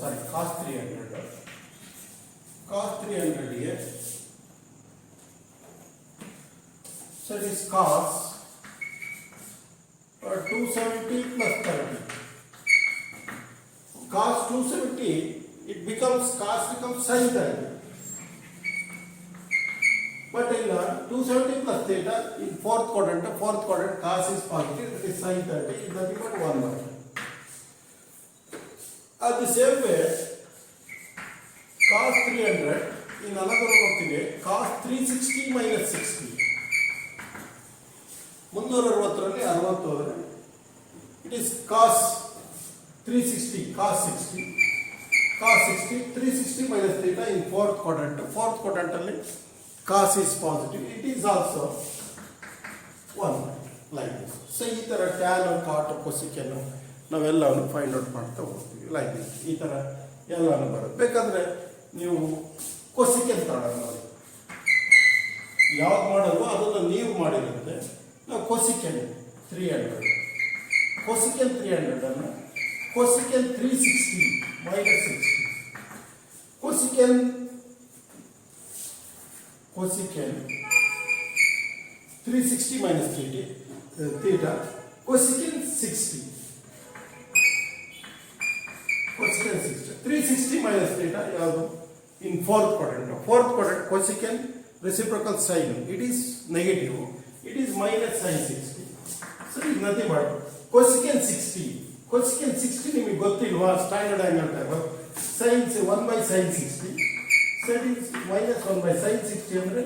ಸಾರಿ cos 300. cos 300ಗೆ so it is cos 270 plus 30. Cos 270, it becomes cos becomes sin 30. But in 270 plus theta in fourth quadrant cos is positive, it is sin 30. It is nothing but 1/2. At the same way, cos 300 in another one cos 360 minus 60. 360ರಲ್ಲಿ 60 ಹೋದರೆ it is cos 360 cos 60 360 minus theta in fourth quadrant ಅಲ್ಲಿ cos is positive, it is also 1 like this. So ಈ ಥರ tan ಕಾಟ್ ಕೊಸಿಕೆನ್ನು ನಾವೆಲ್ಲವನ್ನು find out ಮಾಡ್ತಾ ಹೋಗ್ತೀವಿ like this. ಈ ಥರ ಎಲ್ಲನೂ ಬರುತ್ತೆ. ಬೇಕಾದರೆ ನೀವು ಕೊಸಿಕೆನ್ ತಗೊಳ್ಳೋಣ ನೋಡಿ, ಯಾವ್ದು ಮಾಡಲ್ವೋ ಅದನ್ನು ನೀವು ಮಾಡಿರುತ್ತೆ. ನಾವು ಕೊಸಿಕೆನ್ 300 ಕೊಸಿಕೆನ್ 300 ಅನ್ನು cosecant 360 minus 60. Cosecant 360 minus theta. Cosecant 60. Cosecant 60. 360 minus theta in fourth quadrant. Fourth quadrant cosecant reciprocal sign. It is negative. It is minus sin 60. So it is nothing but cosecant 60. Cosecant 60 ನಿಮಗೆ ಗೊತ್ತಿಲ್ವಾ? Standard angle type sin 1/sin 60. So it is minus 1/sin 60 ಅಂದರೆ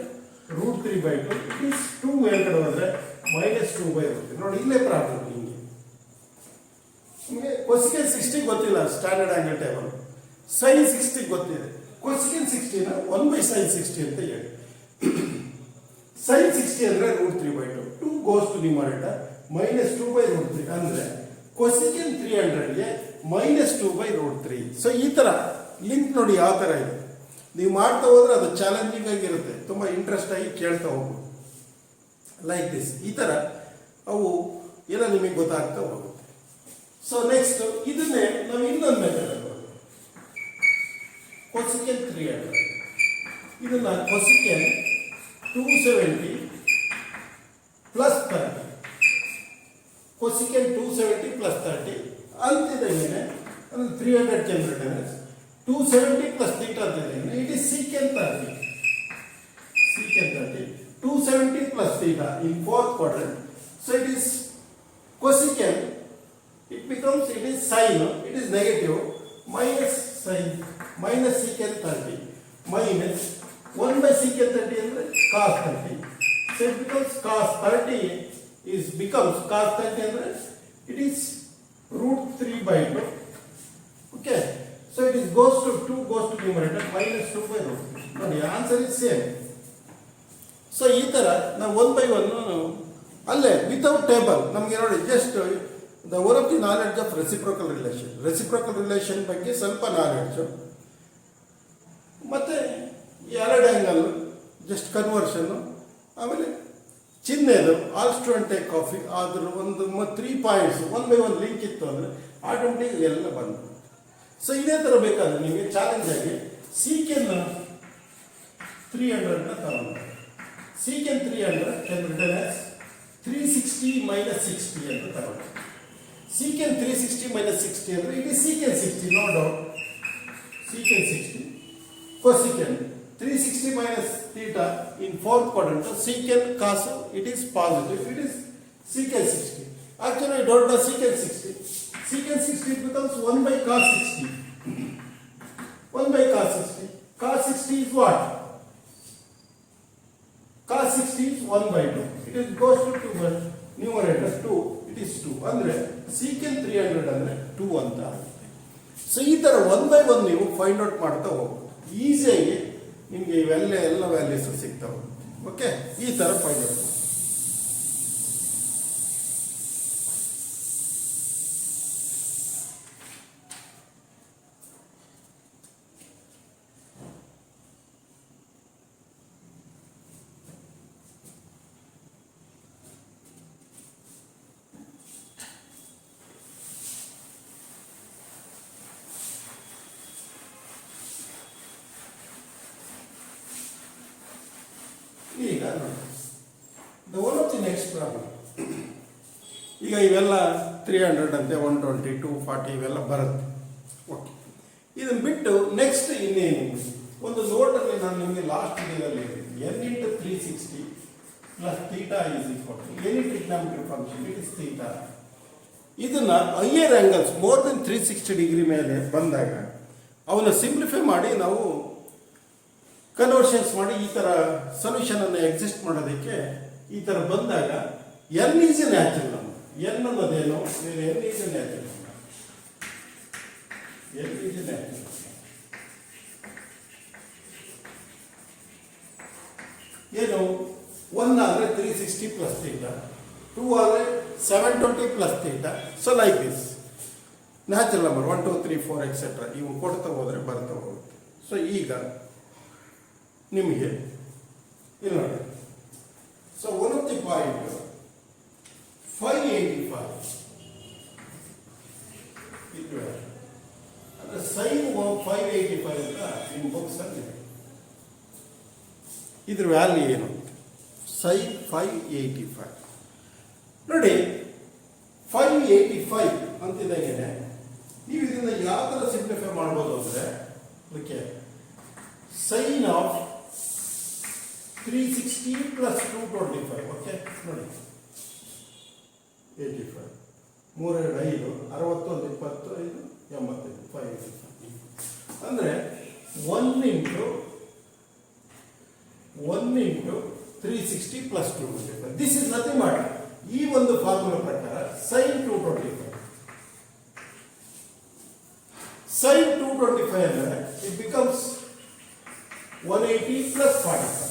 √3/2. It is 2 ಮೇಲ್ಗಡೆ ಹೋದರೆ -2/2. ನೋಡಿ ಇಲ್ಲೇ problem. ನಿಮಗೆ cosecant 60 ಗೊತ್ತಿಲ್ಲ standard angle type, sin 60 ಗೊತ್ತಿದೆ. cosecant 60 ನ 1/sin 60 ಅಂತ ಹೇಳಿ. sin 60 ಅಂದರೆ √3/2. 2 goes to numerator -2/√3 ಅಂದರೆ cosecant 300ಗೆ -2/√3. ಸೊ ಈ ಥರ ಲಿಂಕ್ ನೋಡಿ ಯಾವ ಥರ ಇದೆ. ನೀವು ಮಾಡ್ತಾ ಹೋದ್ರೆ ಅದು ಚಾಲೆಂಜಿಂಗ್ ಆಗಿರುತ್ತೆ, ತುಂಬ ಇಂಟ್ರೆಸ್ಟ್ ಆಗಿ ಕೇಳ್ತಾ ಹೋಗ್ಬೋದು ಲೈಕ್ ದಿಸ್. ಈ ಥರ ಅವು ಏನೋ ನಿಮಗೆ ಗೊತ್ತಾಗ್ತಾ ಹೋಗುತ್ತೆ. ಸೊ ನೆಕ್ಸ್ಟ್ ಇದನ್ನೇ ನಾವು ಇನ್ನೊಂದು ಮೆಥಡ್ cosecant 300. ಇದನ್ನ cosecant 270 plus 30. ಕೊಸಿಕೆನ್ 270 ಪ್ಲಸ್ 30 ಅಂತಿದಂಗೆ ಅಂದ್ರೆ 300 generator 270 plus theta it is secant 30. Secant 30. 270 plus theta in fourth quadrant. So it is cosecant. It becomes, it is sine, it is negative, minus sine, minus secant 30, minus 1 by secant 30 and cos 30. So it becomes cos 30 becomes cos 30 and it is root 3 by 2. Okay. So it is goes to numerator minus 2 by root. No, the answer is same. So ಈ ತರ ನಾವು 1 by 1 ಅಲ್ಲೇ without table ನಮಗೆ ನೋಡಿ just the one of the knowledge of reciprocal relation ಬಗ್ಗೆ ಸ್ವಲ್ಪ knowledge ಮತ್ತೆ ಎರಡು ಆ್ಯಂಗಲ್ ಜಸ್ಟ್ ಕನ್ವರ್ಷನ್ನು ಆಮೇಲೆ ಚಿಹ್ನೆದು ಆಲ್ ಸ್ಟೂಡೆಂಟ್ ಟೇಕ್ ಕಾಫಿ ಅದ್ರ ಒಂದು 3 ಪಾಯಿಂಟ್ಸ್ 1 by 1 ಲಿಂಕ್ ಇತ್ತು ಅಂದರೆ ಆಟೋಮೆಟಿಕ್ ಎಲ್ಲ ಬಂದು. ಸೊ ಇದೇ ಥರ ಬೇಕಾದ್ರೆ ನಿಮಗೆ ಚಾಲೆಂಜ್ ಆಗಿ ಸೀಕೆನ್ 300ನ ತಗೊಂಡು ಸೀಕೆನ್ 300 ಕ್ಯಾನ್ ರಿಟರ್ನ್ ಆಸ್ 360 minus 60 ಅಂತ ತಗೊಂಡು ಸೀಕೆನ್ 360 minus 60 ಅಂದರೆ it is secant 60 no doubt secant 60 cosecant 360 minus theta in fourth quadrant secant cos it is positive it is secant 60 actually I don't know secant 60 secant 60 it becomes 1 by cos 60 1 by cos 60 cos 60 is what cos 60 is 1 by 2 it is goes to 2 by numerator 2 it is 2 ಅಂದ್ರೆ secant 300 ಅಂದ್ರೆ 2 ಅಂತ ಆಗುತ್ತೆ. So ಈ ತರ 1 by 1 ನೀವು find out ಮಾಡ್ತಾ ಹೋಗ್ಬೋದು ಈಸಿಯಾಗಿ ನಿಮಗೆ ಇವೆಲ್ಲ ಎಲ್ಲ ವ್ಯಾಲ್ಯೂಸ್ ಸಿಗ್ತಾವೆ. ಓಕೆ, ಈ ಥರ ಫೈಂಡ್ ಔಟ್ ಮಾಡಿ. ಈಗ ನೋಡಿ one of the next problem. ಈಗ ಇವೆಲ್ಲ 300 ಅಂತೆ 120 240 ಇವೆಲ್ಲ ಬರುತ್ತೆ. ಓಕೆ, ಇದನ್ನು ಬಿಟ್ಟು ನೆಕ್ಸ್ಟ್ ಇನ್ನೇನು ಒಂದು ನೋಟಲ್ಲಿ ನಾನು ನಿಮಗೆ ಲಾಸ್ಟ್ ವಿಡಿಯೋದಲ್ಲಿ n into 360 plus theta is equal to any trigonometric function it is theta. ಇದನ್ನ higher angles more than 360 degree ಮೇಲೆ ಬಂದಾಗ ಅವನ್ನ ಸಿಂಪ್ಲಿಫೈ ಮಾಡಿ ನಾವು ಕನ್ವರ್ಷನ್ಸ್ ಮಾಡಿ ಈ ಥರ ಸೊಲ್ಯೂಷನ್ ಅನ್ನು ಎಕ್ಸಿಸ್ಟ್ ಮಾಡೋದಕ್ಕೆ ಈ ಥರ ಬಂದಾಗ N is a natural number. N ಅನ್ನೋದೇನು N is a natural number. N is a natural ಏನು 1 ಆದರೆ 360 ಪ್ಲಸ್ ಥೀಟಾ, 2 ಆದರೆ 720 plus theta. So like this natural number 1 2 3 4 etcetera ಇವು ಕೊಡ್ತಾ ಹೋದರೆ ಬರ್ತಾ ಹೋಗುತ್ತೆ. ಸೊ ಈಗ ನಿಮಗೆ ಇಲ್ಲಿ ನೋಡಿ. So one of the point 585 ಇದು ಅಂದರೆ ಸೈನ್ 585 ಅಂತ ನಿಮ್ಮ ಬುಕ್ಸ್ ಅಲ್ಲಿ ಇದ್ರ ವ್ಯಾಲ್ಯೂ ಏನು ಸೈನ್ 585 ನೋಡಿ. 585 ಅಂತಿದ್ದಾಗೆ ನೀವು ಇದನ್ನ ಯಾವ ಥರ ಸಿಂಪ್ಲಿಫೈ ಮಾಡ್ಬೋದು ಅಂದರೆ ಅದಕ್ಕೆ ಸೈನ್ ಆಫ್ 360 ಪ್ಲಸ್ 225. ಓಕೆ ನೋಡಿ 85 3 2 5 61 25 85 5 ಅಂದರೆ 1 into 360 plus 225. This is nothing ಮಾಡಿ ಈ ಒಂದು ಫಾರ್ಮುಲಾ ಪ್ರಕಾರ ಸೈನ್ 225 ಸೈನ್ 225 ಅಂದರೆ it becomes 180 plus 45.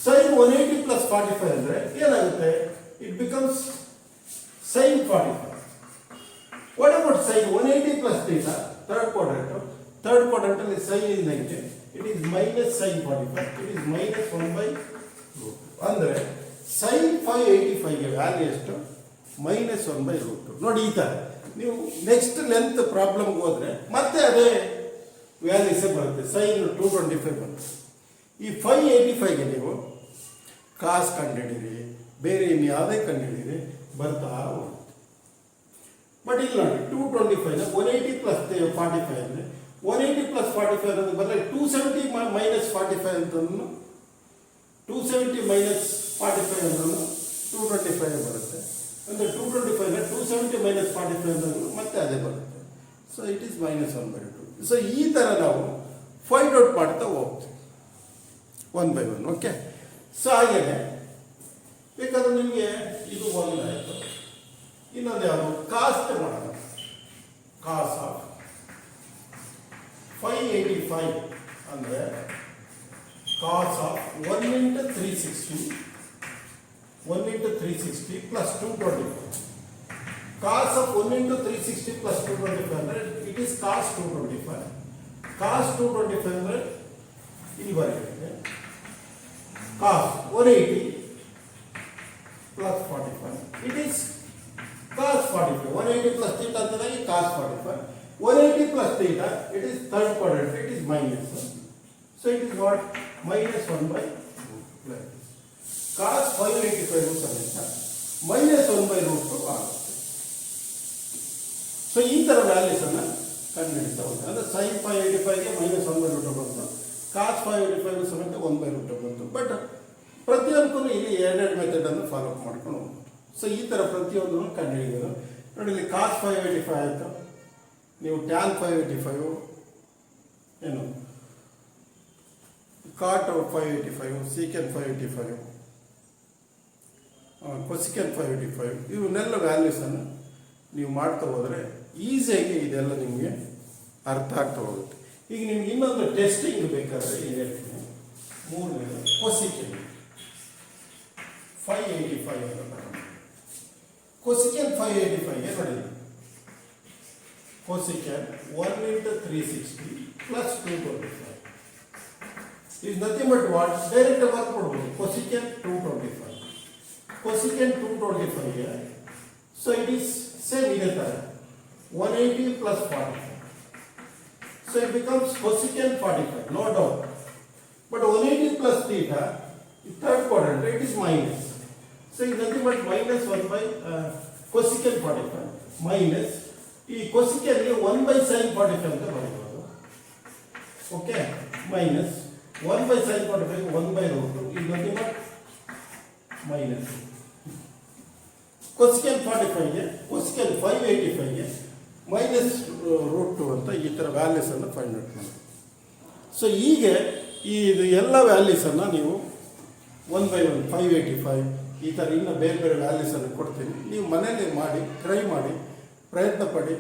Sine 180 plus 45 ಅಂದರೆ ಏನಾಗುತ್ತೆ it becomes sine 45. What about sine 180 plus theta third quadrant ಅಲ್ಲಿ sine is negative it is minus sine 45 it is minus 1 by root. ಅಂದರೆ sine 585 ಗೆ value ಎಷ್ಟು minus 1 by root. ನೋಡಿ ಈ ಥರ ನೀವು ನೆಕ್ಸ್ಟ್ ಲೆಂತ್ ಪ್ರಾಬ್ಲಮ್ಗೆ ಹೋದರೆ ಮತ್ತೆ ಅದೇ ವ್ಯಾಲ್ಯೂಸೇ ಬರುತ್ತೆ. ಸೈನ್ 225 ಬರುತ್ತೆ. ಈ 585ಗೆ ನೀವು ಕಾಸ್ ಕಂಡುಹಿಡಿಯಿರಿ, ಬೇರೆ ಇನ್ನು ಯಾವುದೇ ಕಂಡುಹಿಡಿಯಿರಿ, ಬರ್ತಾ ಹೋಗುತ್ತೆ. ಬಟ್ ಇಲ್ಲಿ ನೋಡಿ 225 180 ಪ್ಲಸ್ 45 ಅಂದರೆ 180 ಪ್ಲಸ್ 45 ಅನ್ನೋದು ಬರಲಿ 270 ಮೈನಸ್ 45 ಅಂತಂದ್ರೂ 270 ಮೈನಸ್ 45 ಅಂದ್ರೂ 225 ಬರುತ್ತೆ. ಅಂದರೆ 225 270 ಮೈನಸ್ 45 ಅಂದ್ರೂ ಮತ್ತೆ ಅದೇ ಬರುತ್ತೆ. So it is -1/2. ಸೊ ಈ ಥರ ನಾವು ಫೈಂಡ್ ಔಟ್ ಮಾಡ್ತಾ ಹೋಗ್ತೀವಿ 1 by 1. ಓಕೆ. ಸೊ ಹಾಗೇನೆ ಬೇಕಾದ್ರೆ ನಿಮಗೆ ಇದು ಒಂದಾಯಿತು. ಇನ್ನೊಂದು ಯಾವುದು ಕಾಸ್ಟ್ ಮಾಡೋಣ. ಕಾಸ್ ಆಫ್ 585 ಅಂದರೆ ಕಾಸ್ of 1 into 360 plus 225. Cos of 1 into 360 plus 225 ಅಂದರೆ it is cos 225. Cos 225 ಅಂದರೆ ಇಲ್ಲಿ ಬರುತ್ತೆ cos 180 plus 45. It is cos 45. 180 plus theta ಅಂತಂದಾಗ cos 45. 180 plus theta, it is third quadrant, it is minus. So it is what? -1/2. Cos 585 ಸಮೇತ -1/2 ಆಗುತ್ತೆ. So ಈ ಥರ values ಅನ್ನು ಕಂಡುಹಿಡಿತಾ ಹೋಗ್ತಾರೆ. ಅಂದರೆ sin 585ಗೆ -1/2 ಬಂತು, cos 585 ಸಮೇತ 1/2 ಬಂತು. ಬಟ್ ಪ್ರತಿಯೊಂದಕ್ಕೂ ಇಲ್ಲಿ ಎರಡೆರಡು ಮೆಥಡ್ ಅನ್ನು ಫಾಲೋ ಅಪ್ ಮಾಡ್ಕೊಂಡು ಹೋಗ್ಬೋದು. ಸೊ ಈ ಥರ ಪ್ರತಿಯೊಂದನ್ನು ಕಂಡುಹಿಡಿಯೋದು. ನೋಡಿ ಇಲ್ಲಿ cos 585 ಆಯಿತು, ನೀವು tan 585 ಏನು cot 585, secant 585, cosecant 585 ಇವನ್ನೆಲ್ಲ ವ್ಯಾಲ್ಯೂಸನ್ನು ನೀವು ಮಾಡ್ತಾ ಹೋದರೆ ಈಸಿಯಾಗಿ ಇದೆಲ್ಲ ನಿಮಗೆ ಅರ್ಥ ಆಗ್ತಾ ಹೋಗುತ್ತೆ. ಈಗ ನಿಮ್ಗೆ ಇನ್ನೊಂದು ಟೆಸ್ಟಿಂಗ್ ಬೇಕಾದರೆ ಈಗ ಹೇಳ್ತೀನಿ. ಮೂರನೇದು cosecant 585 ಅಂತ ಬರೋಣ. cosecant 585ಗೆ ನೋಡಿ, cosecant 1 into 360 plus 225 is nothing but what? Direct work ಕೊಡ್ಬೋದು. cosecant 225. cosecant 225 here. So it is same ಇದೇ ಥರ 180 plus 45. So it becomes cosecant 45, no doubt. But 180 plus theta, third quadrant, it is minus. So it is nothing but -1 by cosecant 45 minus ಈ cosecant ಗೆ 1 by sin 45 ಅಂತ ಬರೀಬಹುದು. Okay, minus 1 by sin 45 1/2 is nothing but minus. cosecant 45 ಗೆ cosecant 585 ಗೆ -√2 ಅಂತ ಈ ಥರ ವ್ಯಾಲ್ಯೂಸನ್ನು find out ಮಾಡಿ. ಸೊ ಹೀಗೆ ಇದು ಎಲ್ಲ ವ್ಯಾಲ್ಯೂಸನ್ನು ನೀವು 1 by 1 585 ಈ ಥರ ಇನ್ನೂ ಬೇರೆ ಬೇರೆ ವ್ಯಾಲ್ಯೂಸನ್ನು ಕೊಡ್ತೀನಿ. ನೀವು ಮನೇಲಿ ಮಾಡಿ ಟ್ರೈ ಮಾಡಿ ಪ್ರಯತ್ನ ಪಡಿ.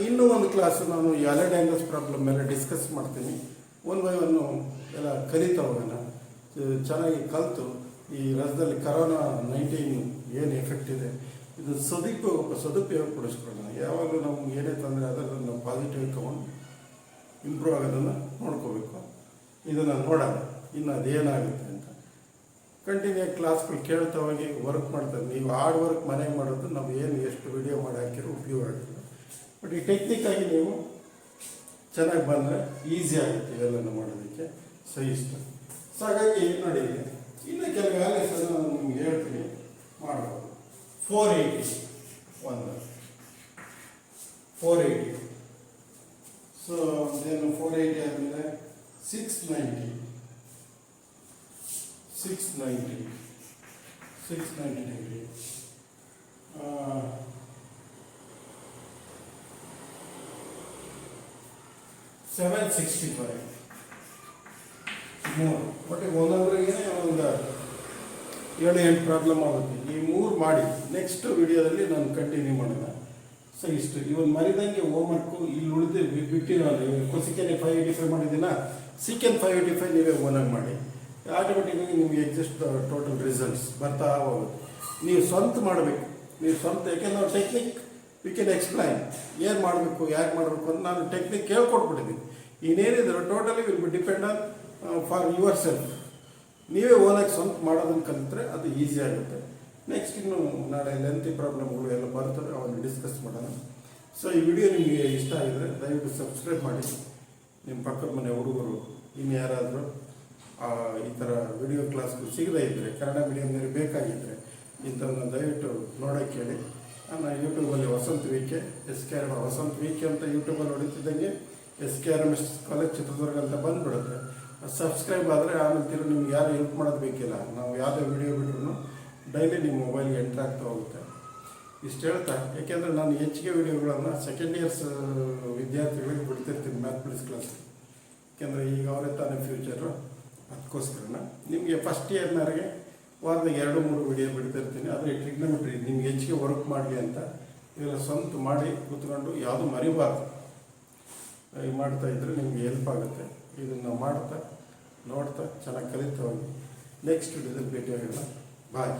ಇನ್ನೂ ಒಂದು ಕ್ಲಾಸು ನಾನು ಈ ಅಲೈಡ್ ಆ್ಯಂಗಲ್ಸ್ ಪ್ರಾಬ್ಲಮ್ ಮೇಲೆ ಡಿಸ್ಕಸ್ ಮಾಡ್ತೀನಿ. 1 by 1 ಎಲ್ಲ ಕಲಿತಾ ಹೋಗೋಣ. ಚೆನ್ನಾಗಿ ಕಲಿತು ಈ ರಾಜ್ಯದಲ್ಲಿ ಕರೋನಾ 19 ಏನು ಎಫೆಕ್ಟ್ ಇದೆ ಇದು ಸದುಪಯೋಗ ಪಡಿಸ್ಕೊಳ್ಳೋಣ. ಯಾವಾಗಲೂ ನಮ್ಗೆ ಏನೇ ತೊಂದರೆ ಆದರೆ ನಾವು ಪಾಸಿಟಿವ್ ತಗೊಂಡು ಇಂಪ್ರೂವ್ ಆಗೋದನ್ನು ನೋಡ್ಕೋಬೇಕು. ಇದನ್ನು ನೋಡೋಣ ಇನ್ನು ಅದೇನಾಗುತ್ತೆ ಅಂತ. ಕಂಟಿನ್ಯೂ ಕ್ಲಾಸ್ಗಳು ಕೇಳ್ತಾ ಹೋಗಿ ವರ್ಕ್ ಮಾಡ್ತಾರೆ. ನೀವು ಹಾರ್ಡ್ ವರ್ಕ್ ಮನೆಗೆ ಮಾಡೋದು ನಾವು ಏನು ಎಷ್ಟು ವಿಡಿಯೋ ಮಾಡಿ ಹಾಕಿರೋ ಉಪಯೋಗ ಆಗಿಲ್ಲ. ಬಟ್ ಈ ಟೆಕ್ನಿಕ್ಕಾಗಿ ನೀವು ಚೆನ್ನಾಗಿ ಬಂದರೆ ಈಸಿ ಆಗುತ್ತೆ ಇವೆಲ್ಲನೂ ಮಾಡೋದಕ್ಕೆ. ಸೊ ಇಷ್ಟ. ಸೊ ಹಾಗಾಗಿ ನೋಡಿ ಇನ್ನು ಕೆಲವು ವ್ಯಾಲ್ಯೂಸನ್ನು ನಾನು ನಿಮ್ಗೆ ಹೇಳ್ತೀನಿ, ಮಾಡ್ಬೋದು. 480 480. ಸೊ ಏನು 480 ಆದಮೇಲೆ 690 ಡಿಗ್ರಿ, 765 ಮೂರು. ಬಟ್ ಒಂದೊಂದ್ರಿಗೆ ಒಂದು 7-8 ಪ್ರಾಬ್ಲಮ್ ಆಗುತ್ತೆ. ಈ ಮೂರು ಮಾಡಿ ನೆಕ್ಸ್ಟ್ ವಿಡಿಯೋದಲ್ಲಿ ನಾನು ಕಂಟಿನ್ಯೂ ಮಾಡೋಣ. ಸೊ ಇಷ್ಟು ಇವನ್ ಮರಿದಂಗೆ ಹೋಮ್ವರ್ಕು ಇಲ್ಲಿ ಉಳಿದು ಬಿಟ್ಟು ನಾನು cosecant 585 ಮಾಡಿದ್ದೀನ, secant 585 ನೀವೇ ಓನಾಗಿ ಮಾಡಿ. ಆಟೋಮೆಟಿಕ್ಕಾಗಿ ನಿಮಗೆ ಎಕ್ಸಿಸ್ಟ್ ಟೋಟಲ್ ರಿಸಲ್ಟ್ಸ್ ಬರ್ತಾ ಹೋಗುತ್ತೆ. ನೀವು ಸ್ವಂತ ಮಾಡಬೇಕು, ನೀವು ಸ್ವಂತ. ಯಾಕೆಂದ್ರೆ ನಾವು ಟೆಕ್ನಿಕ್ ವಿ ಕ್ಯಾನ್ ಎಕ್ಸ್ಪ್ಲೈನ್ ಏನು ಮಾಡಬೇಕು ಯಾಕೆ ಮಾಡಬೇಕು ಅಂತ ನಾನು ಟೆಕ್ನಿಕ್ ಹೇಳ್ಕೊಟ್ಬಿಟ್ಟಿದ್ದೀನಿ. ಇನ್ನೇನಿದ್ರು totally will be depend on for yourself. ನೀವೇ ಓನಾಗಿ ಸ್ವಂತ ಮಾಡೋದನ್ನು ಕಲಿತ್ರೆ ಅದು ಈಸಿ ಆಗುತ್ತೆ. ನೆಕ್ಸ್ಟ್ ಇನ್ನು ನಾಳೆ ಲೆಂತಿ ಪ್ರಾಬ್ಲಮ್ಗಳು ಎಲ್ಲ ಬರ್ತವೆ, ಅವನ್ನು ಡಿಸ್ಕಸ್ ಮಾಡೋಣ. ಸೊ ಈ ವಿಡಿಯೋ ನಿಮಗೆ ಇಷ್ಟ ಆಗಿದರೆ ದಯವಿಟ್ಟು ಸಬ್ಸ್ಕ್ರೈಬ್ ಮಾಡಿ. ನಿಮ್ಮ ಪಕ್ಕದ ಮನೆ ಹುಡುಗರು ಇನ್ನು ಯಾರಾದರೂ ಈ ಥರ ವಿಡಿಯೋ ಕ್ಲಾಸ್ಗಳು ಸಿಗದೇ ಇದ್ದರೆ, ಕನ್ನಡ ಮೀಡಿಯಮ್ನಲ್ಲಿ ಬೇಕಾಗಿದ್ದರೆ ಇಂಥದನ್ನ ದಯವಿಟ್ಟು ನೋಡೋಕ್ಕೆ ಹೇಳಿ. ನಾನು ಯೂಟ್ಯೂಬಲ್ಲಿ ವಸಂತ ವಿಕೆ ವಸಂತ ವಿಕೆ ಅಂತ ಯೂಟ್ಯೂಬಲ್ಲಿ ಹೊಡಿತಿದ್ದಂಗೆ SKRMS ಕಾಲೇಜ್ ಚಿತ್ರದುರ್ಗ ಅಂತ ಬಂದುಬಿಡುತ್ತೆ. ಸಬ್ಸ್ಕ್ರೈಬ್ ಆದರೆ ಆಮೇಲೆ ತಿರು ನಿಮ್ಗೆ ಯಾರು ಹೆಲ್ಪ್ ಮಾಡೋದು ಬೇಕಿಲ್ಲ. ನಾವು ಯಾವುದೇ ವಿಡಿಯೋ ಬಿಟ್ಟರು ಡೈಲಿ ನಿಮ್ಮ ಮೊಬೈಲ್ಗೆ ಎಂಟ್ರ್ ಆಗ್ತಾ ಹೋಗುತ್ತೆ. ಇಷ್ಟು ಹೇಳ್ತಾ, ಏಕೆಂದರೆ ನಾನು ಹೆಚ್ಚಿಗೆ ವಿಡಿಯೋಗಳನ್ನು ಸೆಕೆಂಡ್ ಇಯರ್ಸ್ ವಿದ್ಯಾರ್ಥಿಗಳಿಗೆ ಬಿಡ್ತಿರ್ತೀನಿ ಮ್ಯಾಥಮೆಟಿಕ್ಸ್ ಕ್ಲಾಸ್. ಯಾಕೆಂದರೆ ಈಗ ಅವರೇ ತಾನೇ ಫ್ಯೂಚರು. ಅದಕ್ಕೋಸ್ಕರ ನಿಮಗೆ ಫಸ್ಟ್ ಇಯರ್ನವರಿಗೆ ವಾರದಾಗ 2-3 ವಿಡಿಯೋ ಬಿಡ್ತಿರ್ತೀನಿ. ಆದರೆ ಟ್ರಿಗ್ನೋಮೆಟ್ರಿ ನಿಮ್ಗೆ ಹೆಚ್ಚಿಗೆ ವರ್ಕ್ ಮಾಡಲಿ ಅಂತ ಇವೆಲ್ಲ ಸ್ವಂತ ಮಾಡಿ ಕೂತ್ಕೊಂಡು ಯಾವುದೂ ಮರಿಬಾರ್ದು. ಮಾಡ್ತಾ ಇದ್ದರೆ ನಿಮಗೆ ಹೆಲ್ಪ್ ಆಗುತ್ತೆ. ಇದನ್ನು ಮಾಡ್ತಾ ನೋಡ್ತಾ ಚೆನ್ನಾಗಿ ಕಲಿತಾ ಹೋಗಿ. ನೆಕ್ಸ್ಟ್ ವಿಡಿಯೋದಲ್ಲಿ ಭೇಟಿಯಾಗೋಣ. ಬಾಯ್.